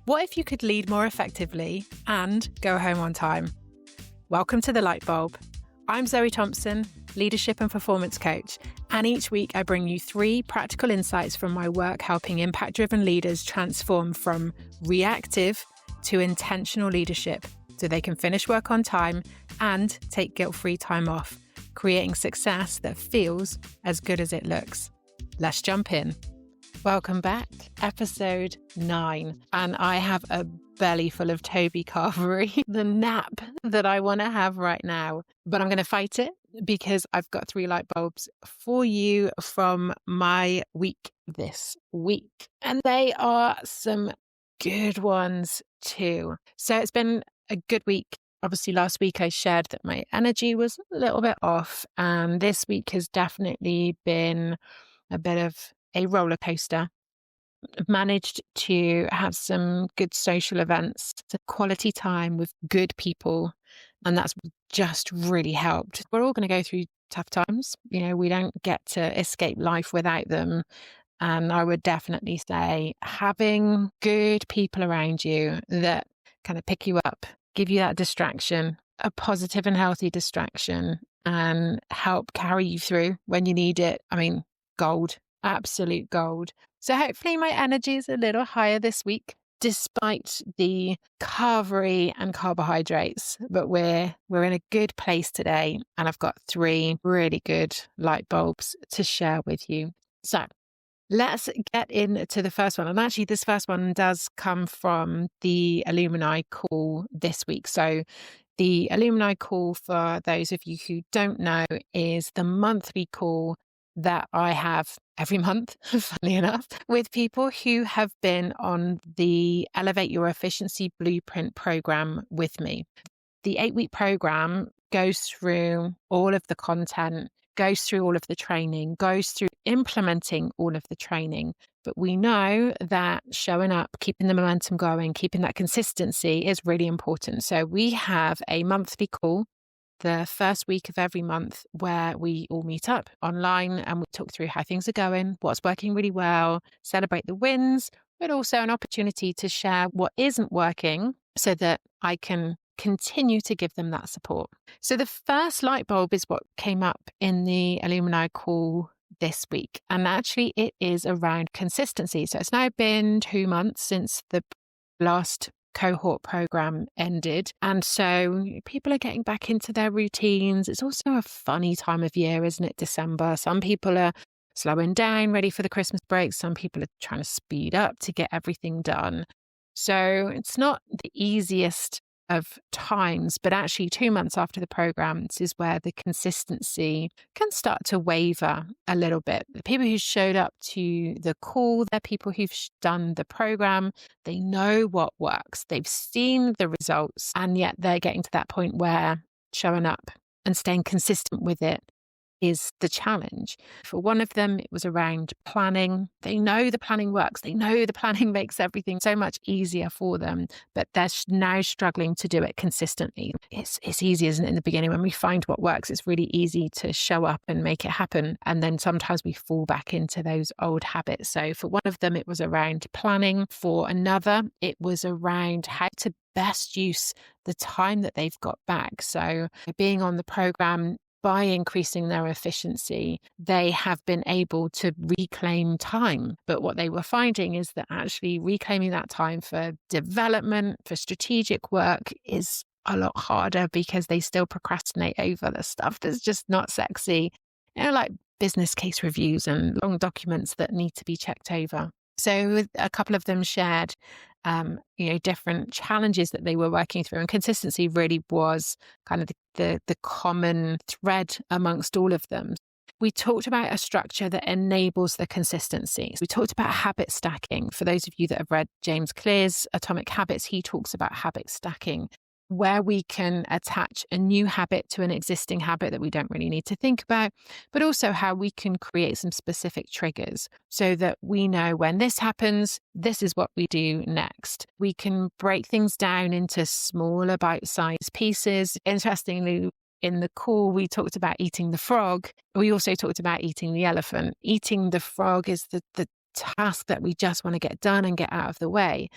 What if you could lead more effectively and go home on time? Welcome to the Lightbulb. I'm Zoe Thompson, leadership and performance coach, and each week I bring you 3 practical insights from my work helping impact-driven leaders transform from reactive to intentional leadership so they can finish work on time and take guilt-free time off, creating success that feels as good as it looks. Let's jump in. Welcome back, episode 9, and I have a belly full of Toby Carvery, the nap that I want to have right now, but I'm going to fight it because I've got 3 light bulbs for you from my week this week, and they are some good ones too. So it's been a good week. Obviously, last week I shared that my energy was a little bit off, and this week has definitely been a bit of a roller coaster. I've managed to have some good social events, quality time with good people, and that's just really helped. We're all going to go through tough times. We don't get to escape life without them. And I would definitely say having good people around you that kind of pick you up, give you that distraction, a positive and healthy distraction, and help carry you through when you need it. I mean, gold. Absolute gold. So hopefully my energy is a little higher this week, despite the carvery and carbohydrates. But we're in a good place today, and I've got 3 really good light bulbs to share with you. So let's get into the first one. And actually, this first one does come from the alumni call this week. So the alumni call, for those of you who don't know, is the monthly call that I have every month, funnily enough, with people who have been on the Elevate Your Efficiency Blueprint program with me. The 8-week program goes through all of the content, goes through all of the training, goes through implementing all of the training. But we know that showing up, keeping the momentum going, keeping that consistency is really important. So we have a monthly call the first week of every month where we all meet up online and we talk through how things are going, what's working really well, celebrate the wins, but also an opportunity to share what isn't working so that I can continue to give them that support. So the first light bulb is what came up in the alumni call this week. And actually it is around consistency. So it's now been 2 months since the last cohort program ended, and so people are getting back into their routines. It's also a funny time of year, isn't it? December. Some people are slowing down, ready for the Christmas break. Some people are trying to speed up to get everything done. So it's not the easiest of times, but actually 2 months after the program, this is where the consistency can start to waver a little bit. The people who showed up to the call, they're people who've done the program. They know what works. They've seen the results, and yet they're getting to that point where showing up and staying consistent with it is the challenge. For one of them, it was around planning. They know the planning works. They know the planning makes everything so much easier for them, but they're now struggling to do it consistently. It's easy, isn't it, in the beginning? When we find what works, it's really easy to show up and make it happen. And then sometimes we fall back into those old habits. So for one of them, it was around planning. For another, it was around how to best use the time that they've got back. So being on the program, by increasing their efficiency, they have been able to reclaim time. But what they were finding is that actually reclaiming that time for development, for strategic work is a lot harder because they still procrastinate over the stuff that's just not sexy, like business case reviews and long documents that need to be checked over. So a couple of them shared different challenges that they were working through, and consistency really was kind of the common thread amongst all of them. We talked about a structure that enables the consistency. We talked about habit stacking. For those of you that have read James Clear's Atomic Habits, he talks about habit stacking, where we can attach a new habit to an existing habit that we don't really need to think about, but also how we can create some specific triggers so that we know when this happens, this is what we do next. We can break things down into smaller bite-sized pieces. Interestingly, in the call, we talked about eating the frog. We also talked about eating the elephant. Eating the frog is the task that we just want to get done and get out of the way.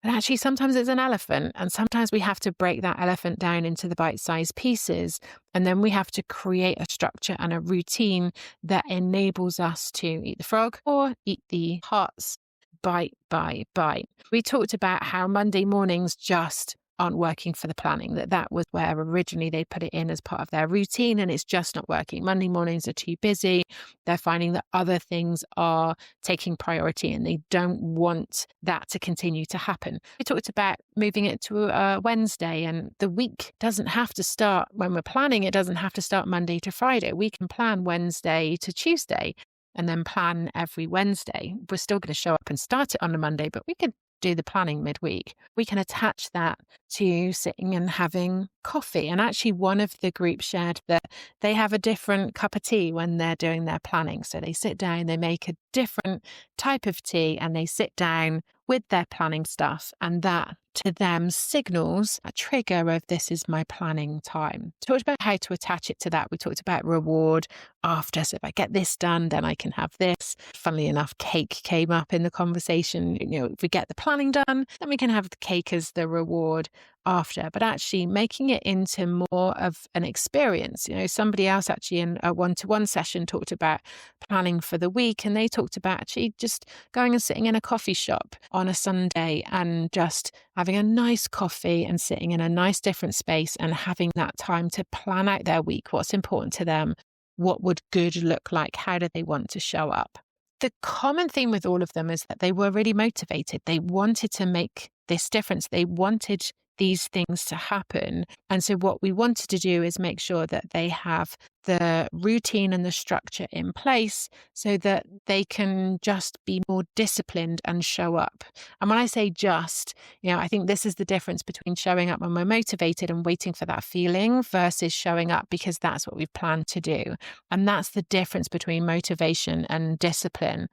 But actually, sometimes it's an elephant, and sometimes we have to break that elephant down into the bite-sized pieces. And then we have to create a structure and a routine that enables us to eat the frog or eat the hearts bite by bite. We talked about how Monday mornings just aren't working for the planning, that was where originally they put it in as part of their routine, and it's just not working. Monday mornings are too busy. They're finding that other things are taking priority and they don't want that to continue to happen. We talked about moving it to a Wednesday, and the week doesn't have to start when we're planning. It doesn't have to start Monday to Friday. We can plan Wednesday to Tuesday and then plan every Wednesday. We're still going to show up and start it on a Monday, but we could do the planning midweek. We can attach that to sitting and having coffee. And actually, one of the groups shared that they have a different cup of tea when they're doing their planning. So they sit down, they make a different type of tea, and they sit down with their planning stuff. And that to them signals a trigger of this is my planning time. We talked about how to attach it to that. We talked about reward after. So if I get this done, then I can have this. Funnily enough, cake came up in the conversation. If we get the planning done, then we can have the cake as the reward after, but actually making it into more of an experience. Somebody else actually in a one-to-one session talked about planning for the week, and they talked about actually just going and sitting in a coffee shop on a Sunday and just having a nice coffee and sitting in a nice different space and having that time to plan out their week, what's important to them, what would good look like, how do they want to show up. The common theme with all of them is that they were really motivated. They wanted to make this difference. They wanted these things to happen. And so what we wanted to do is make sure that they have the routine and the structure in place so that they can just be more disciplined and show up. And when I say just, I think this is the difference between showing up when we're motivated and waiting for that feeling versus showing up because that's what we've planned to do. And that's the difference between motivation and discipline.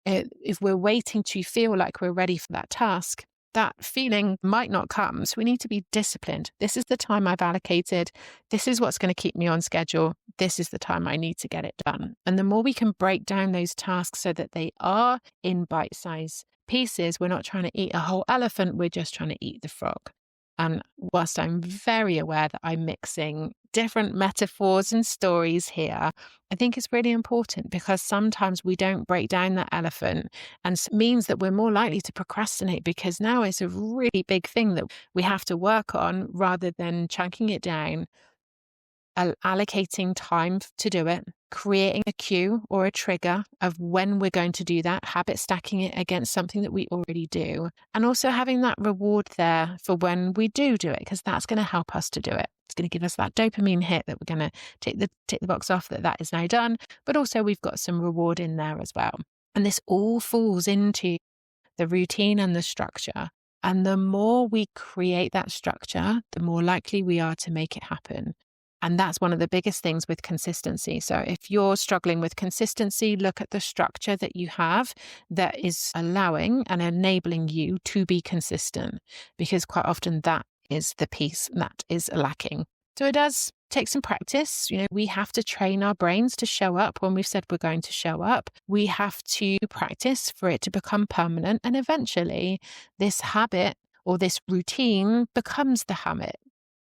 If we're waiting to feel like we're ready for that task, that feeling might not come. So we need to be disciplined. This is the time I've allocated. This is what's going to keep me on schedule. This is the time I need to get it done. And the more we can break down those tasks so that they are in bite-sized pieces, we're not trying to eat a whole elephant, we're just trying to eat the frog. And whilst I'm very aware that I'm mixing different metaphors and stories here, I think it's really important because sometimes we don't break down that elephant, and it means that we're more likely to procrastinate because now it's a really big thing that we have to work on rather than chunking it down, allocating time to do it, creating a cue or a trigger of when we're going to do that, habit stacking it against something that we already do, and also having that reward there for when we do it, because that's going to help us to do it. It's going to give us that dopamine hit that we're going to tick the box off that is now done, but also we've got some reward in there as well. And this all falls into the routine and the structure. And the more we create that structure, the more likely we are to make it happen. And that's one of the biggest things with consistency. So if you're struggling with consistency, look at the structure that you have that is allowing and enabling you to be consistent, because quite often that is the piece that is lacking. So it does take some practice. We have to train our brains to show up when we've said we're going to show up. We have to practice for it to become permanent. And eventually this habit or this routine becomes the habit.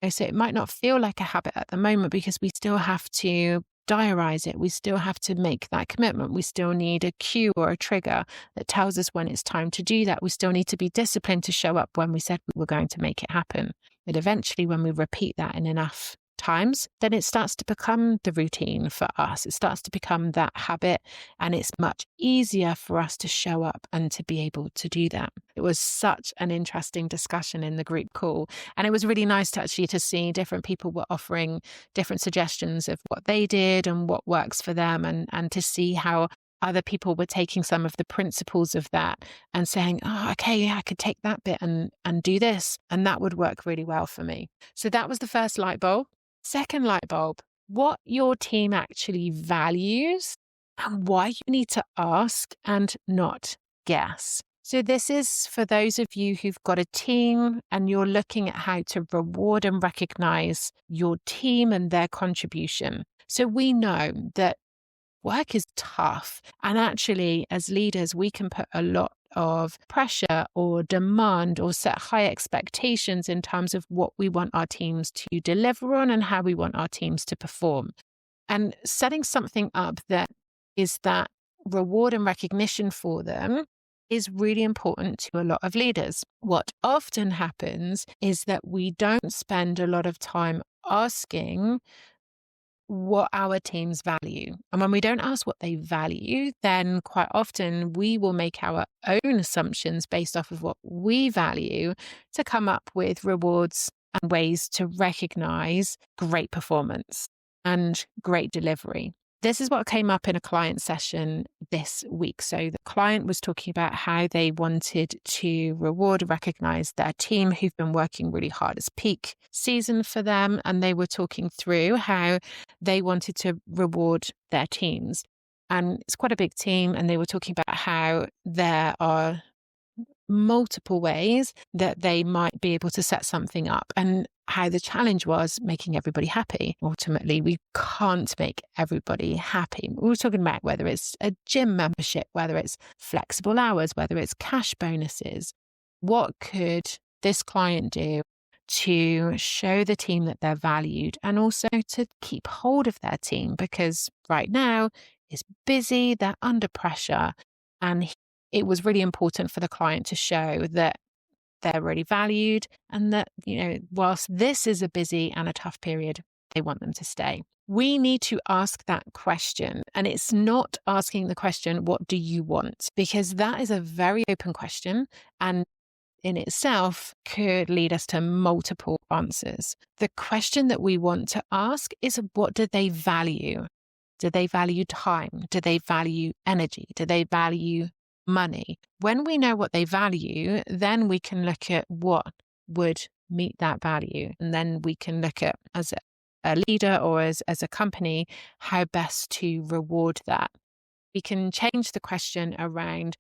So it might not feel like a habit at the moment because we still have to diarize it. We still have to make that commitment. We still need a cue or a trigger that tells us when it's time to do that. We still need to be disciplined to show up when we said we were going to make it happen. But eventually, when we repeat that in enough times, then it starts to become the routine for us. It starts to become that habit, and it's much easier for us to show up and to be able to do that. It was such an interesting discussion in the group call, and it was really nice to see different people were offering different suggestions of what they did and what works for them, and to see how other people were taking some of the principles of that and saying, oh, okay, I could take that bit and do this, and that would work really well for me. So that was the first light bulb. Second light bulb, what your team actually values and why you need to ask and not guess. So this is for those of you who've got a team and you're looking at how to reward and recognize your team and their contribution. So we know that work is tough. And actually, as leaders, we can put a lot of pressure or demand or set high expectations in terms of what we want our teams to deliver on and how we want our teams to perform. And setting something up that is that reward and recognition for them is really important to a lot of leaders. What often happens is that we don't spend a lot of time asking what our teams value. And when we don't ask what they value, then quite often we will make our own assumptions based off of what we value to come up with rewards and ways to recognize great performance and great delivery. This is what came up in a client session this week. So the client was talking about how they wanted to reward and recognize their team who've been working really hard. It's peak season for them. And they were talking through how they wanted to reward their teams. And it's quite a big team. And they were talking about how there are multiple ways that they might be able to set something up and how the challenge was making everybody happy. Ultimately, we can't make everybody happy. We were talking about whether it's a gym membership, whether it's flexible hours, whether it's cash bonuses. What could this client do to show the team that they're valued and also to keep hold of their team? Because right now it's busy, they're under pressure, and it was really important for the client to show that they're really valued and that, whilst this is a busy and a tough period, they want them to stay. We need to ask that question. And it's not asking the question, what do you want? Because that is a very open question and in itself could lead us to multiple answers. The question that we want to ask is, what do they value? Do they value time? Do they value energy? Do they value money? When we know what they value, then we can look at what would meet that value. And then we can look at, as a leader or as a company, how best to reward that. We can change the question around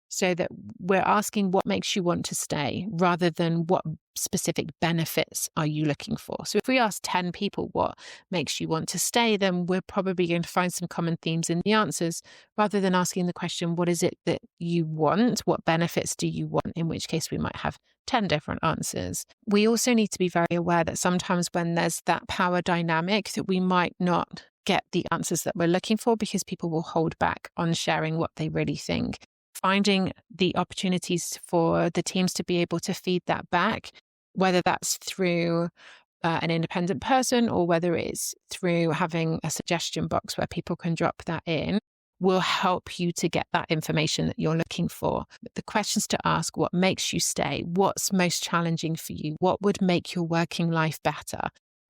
so that we're asking what makes you want to stay rather than what specific benefits are you looking for. So if we ask 10 people what makes you want to stay, then we're probably going to find some common themes in the answers rather than asking the question, what is it that you want? What benefits do you want? In which case we might have 10 different answers. We also need to be very aware that sometimes when there's that power dynamic that we might not get the answers that we're looking for because people will hold back on sharing what they really think. Finding the opportunities for the teams to be able to feed that back, whether that's through an independent person or whether it's through having a suggestion box where people can drop that in, will help you to get that information that you're looking for. The questions to ask: what makes you stay? What's most challenging for you? What would make your working life better?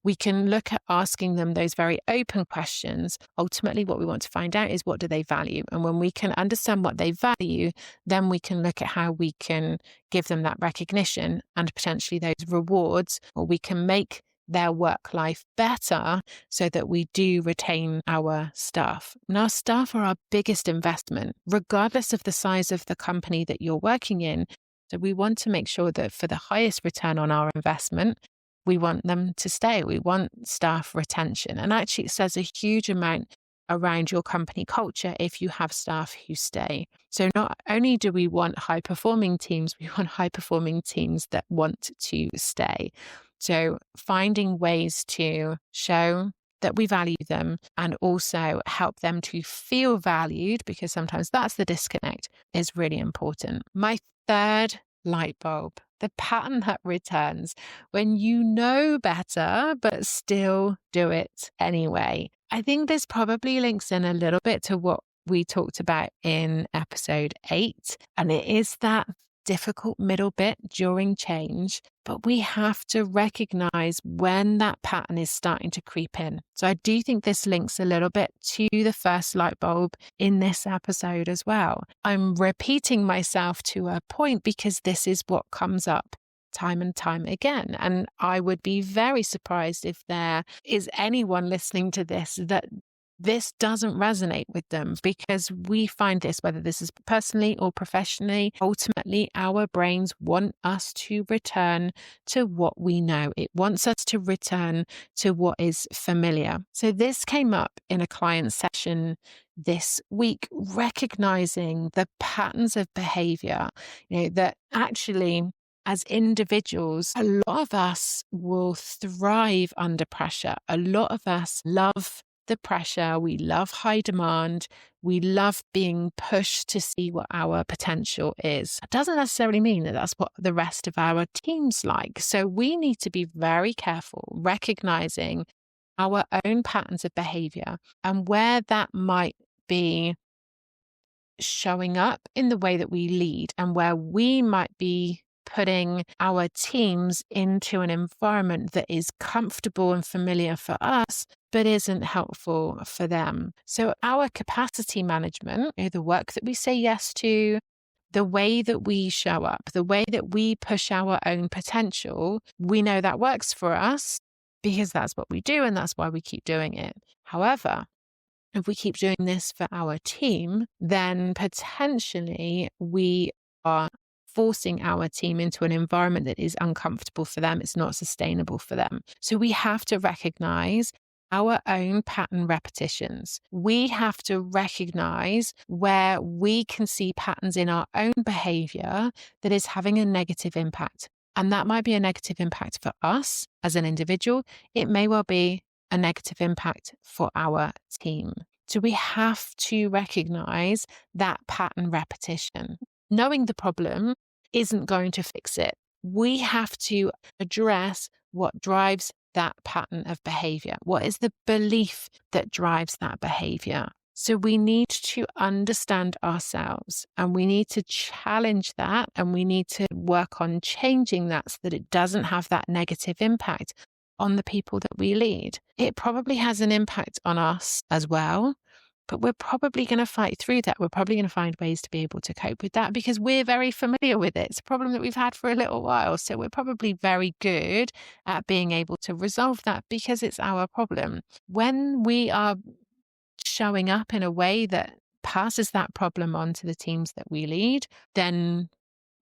We can look at asking them those very open questions. Ultimately, what we want to find out is, what do they value? And when we can understand what they value, then we can look at how we can give them that recognition and potentially those rewards, or we can make their work life better so that we do retain our staff. And our staff are our biggest investment, regardless of the size of the company that you're working in. So we want to make sure that for the highest return on our investment, we want them to stay. We want staff retention. And actually, it says a huge amount around your company culture if you have staff who stay. So not only do we want high-performing teams, we want high-performing teams that want to stay. So finding ways to show that we value them and also help them to feel valued, because sometimes that's the disconnect, is really important. My third light bulb: the pattern that returns when you know better, but still do it anyway. I think this probably links in a little bit to what we talked about in episode 8. And it is that difficult middle bit during change, but we have to recognize when that pattern is starting to creep in. So I do think this links a little bit to the first light bulb in this episode as well. I'm repeating myself to a point because this is what comes up time and time again. And I would be very surprised if there is anyone listening to this that this doesn't resonate with them because we find this, whether this is personally or professionally, ultimately our brains want us to return to what we know. It wants us to return to what is familiar. So this came up in a client session this week, recognizing the patterns of behavior, that actually as individuals, a lot of us will thrive under pressure. A lot of us love the pressure. We love high demand. We love being pushed to see what our potential is. It doesn't necessarily mean that that's what the rest of our team's like. So we need to be very careful, recognizing our own patterns of behavior and where that might be showing up in the way that we lead and where we might be putting our teams into an environment that is comfortable and familiar for us, but isn't helpful for them. So our capacity management, the work that we say yes to, the way that we show up, the way that we push our own potential, we know that works for us because that's what we do and that's why we keep doing it. However, if we keep doing this for our team, then potentially we are forcing our team into an environment that is uncomfortable for them. It's not sustainable for them. So we have to recognize our own pattern repetitions. We have to recognize where we can see patterns in our own behavior that is having a negative impact. And that might be a negative impact for us as an individual. It may well be a negative impact for our team. So we have to recognize that pattern repetition. Knowing the problem isn't going to fix it. We have to address what drives that pattern of behavior. What is the belief that drives that behavior? So we need to understand ourselves and we need to challenge that and we need to work on changing that so that it doesn't have that negative impact on the people that we lead. It probably has an impact on us as well, but we're probably going to fight through that. We're probably going to find ways to be able to cope with that because we're very familiar with it. It's a problem that we've had for a little while. So we're probably very good at being able to resolve that because it's our problem. When we are showing up in a way that passes that problem on to the teams that we lead, then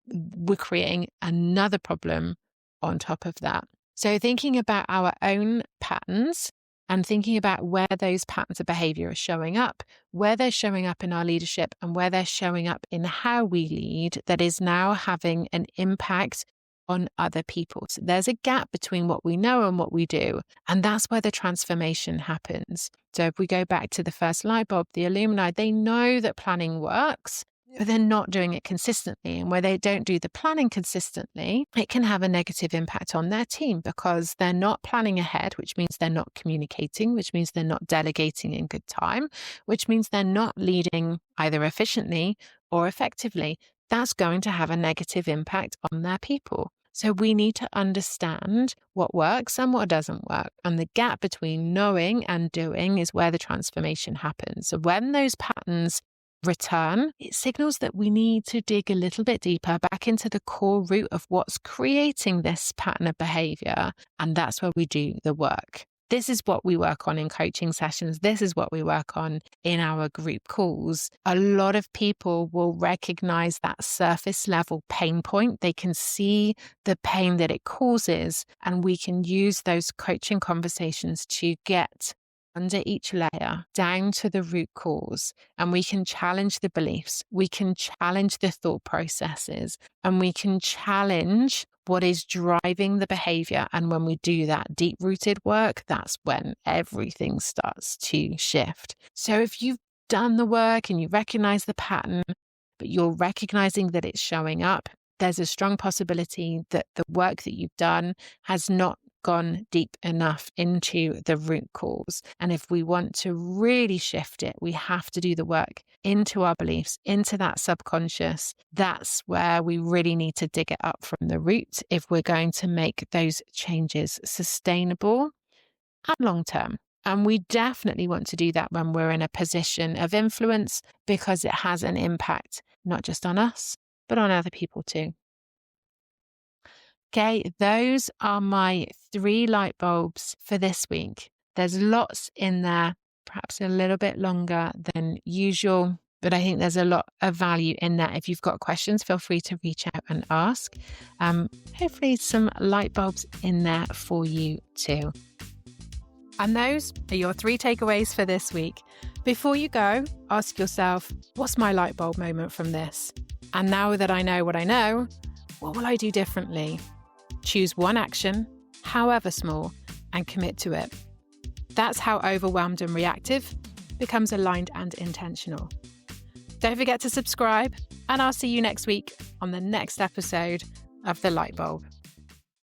we're creating another problem on top of that. So thinking about our own patterns and thinking about where those patterns of behavior are showing up, where they're showing up in our leadership and where they're showing up in how we lead that is now having an impact on other people. So there's a gap between what we know and what we do. And that's where the transformation happens. So if we go back to the first Lightbulb, the alumni, they know that planning works, but they're not doing it consistently. And where they don't do the planning consistently, it can have a negative impact on their team because they're not planning ahead, which means they're not communicating, which means they're not delegating in good time, which means they're not leading either efficiently or effectively. That's going to have a negative impact on their people. So we need to understand what works and what doesn't work. And the gap between knowing and doing is where the transformation happens. So when those patterns return, it signals that we need to dig a little bit deeper back into the core root of what's creating this pattern of behavior. And that's where we do the work. This is what we work on in coaching sessions. This is what we work on in our group calls. A lot of people will recognize that surface level pain point. They can see the pain that it causes, and we can use those coaching conversations to get under each layer down to the root cause, and we can challenge the beliefs, we can challenge the thought processes, and we can challenge what is driving the behavior. And when we do that deep-rooted work, that's when everything starts to shift. So if you've done the work and you recognize the pattern, but you're recognizing that it's showing up, there's a strong possibility that the work that you've done has not gone deep enough into the root cause. And if we want to really shift it, we have to do the work into our beliefs, into that subconscious. That's where we really need to dig it up from the root if we're going to make those changes sustainable and long term. And we definitely want to do that when we're in a position of influence because it has an impact, not just on us, but on other people too. Okay, those are my 3 light bulbs for this week. There's lots in there. perhaps a little bit longer than usual, but I think there's a lot of value in that. If you've got questions, feel free to reach out and ask. Hopefully some light bulbs in there for you too. And those are your 3 takeaways for this week. Before you go, ask yourself, what's my light bulb moment from this? And now that I know what I know, what will I do differently? Choose one action, however small, and commit to it. That's how overwhelmed and reactive becomes aligned and intentional. Don't forget to subscribe, and I'll see you next week on the next episode of The Lightbulb.